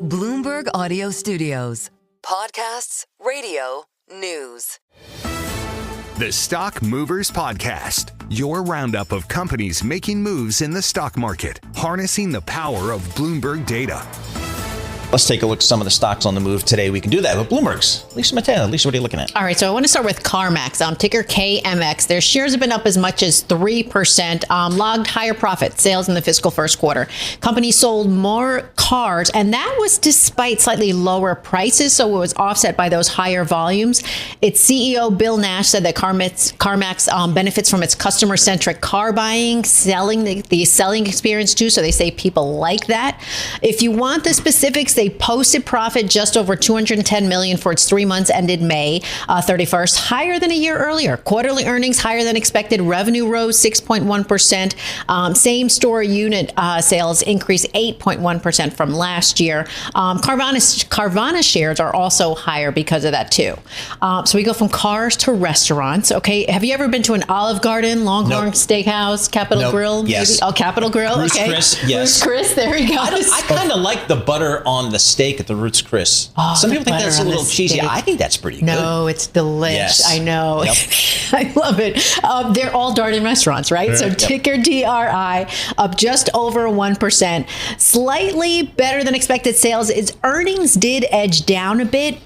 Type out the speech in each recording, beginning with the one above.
Bloomberg Audio Studios. Podcasts, radio, news. The Stock Movers Podcast, your roundup of companies making moves in the stock market, harnessing the power of Bloomberg data. Let's take a look at some of the stocks on the move today. We can do that with Bloomberg's. Lisa Mateo, Lisa, what are you looking at? All right, so I want to start with Carmax, ticker KMX. Their shares have been up as much as 3%, logged higher profit sales in the fiscal first quarter. Company sold more cars, and that was despite slightly lower prices, so it was offset by those higher volumes. Its CEO, Bill Nash, said that Carmax benefits from its customer-centric car buying, selling, the selling experience too, so they say people like that. If you want the specifics, they posted profit just over $210 million for its 3 months ended May 31st, higher than a year earlier. Quarterly earnings higher than expected. Revenue rose 6.1%. Same store unit sales increased 8.1% from last year. Carvana shares are also higher because of that too. So we go from cars to restaurants. Okay, have you ever been to an Olive Garden, Longhorn Steakhouse, Capitol Grill? Yes. Maybe? Oh, Capitol Grill. Ruth's okay. Chris. Yes. Ruth's Chris. There you go. I kind of like the butter on the steak at the Ruth's Chris. Oh, some people think that's a little cheesy. steak. I think that's pretty good. No, it's delicious. Yes. I know. Yep. I love it. They're all Darden restaurants, right? So ticker DRI up just over 1%. Slightly better than expected sales. Its earnings did edge down a bit.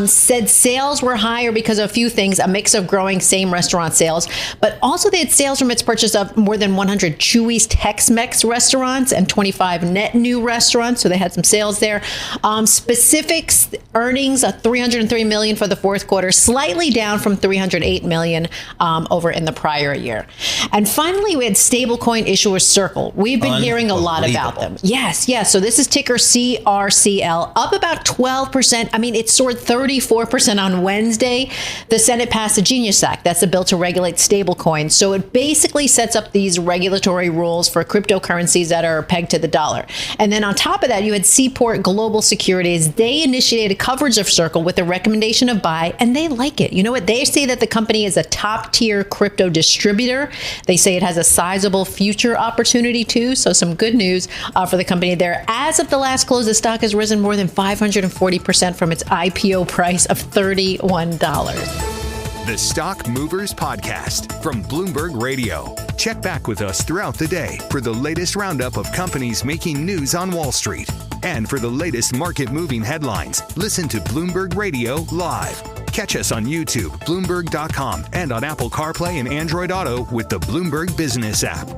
Said sales were higher because of a few things, a mix of growing same restaurant sales, but also they had sales from its purchase of more than 100 Chuy's Tex-Mex restaurants and 25 net new restaurants. So they had some sales there. Specifics, earnings of $303 million for the fourth quarter, slightly down from $308 million over in the prior year. And finally, we had stablecoin issuer Circle. We've been hearing a lot about them. Yes. So this is ticker CRCL, up about 12%. I mean, it soared 34% on Wednesday. The Senate passed the Genius Act. That's a bill to regulate stablecoins. So it basically sets up these regulatory rules for cryptocurrencies that are pegged to the dollar. And then on top of that, you had Seaport Global Securities. They initiated coverage of Circle with a recommendation of buy, and they like it. You know what? They say that the company is a top-tier crypto distributor. They say it has a sizable future opportunity, too. So some good news for the company there. As of the last close, the stock has risen more than 540% from its IPO price of $31. The Stock Movers Podcast from Bloomberg Radio. Check back with us throughout the day for the latest roundup of companies making news on Wall Street. And for the latest market-moving headlines, listen to Bloomberg Radio live. Catch us on YouTube, Bloomberg.com, and on Apple CarPlay and Android Auto with the Bloomberg Business app.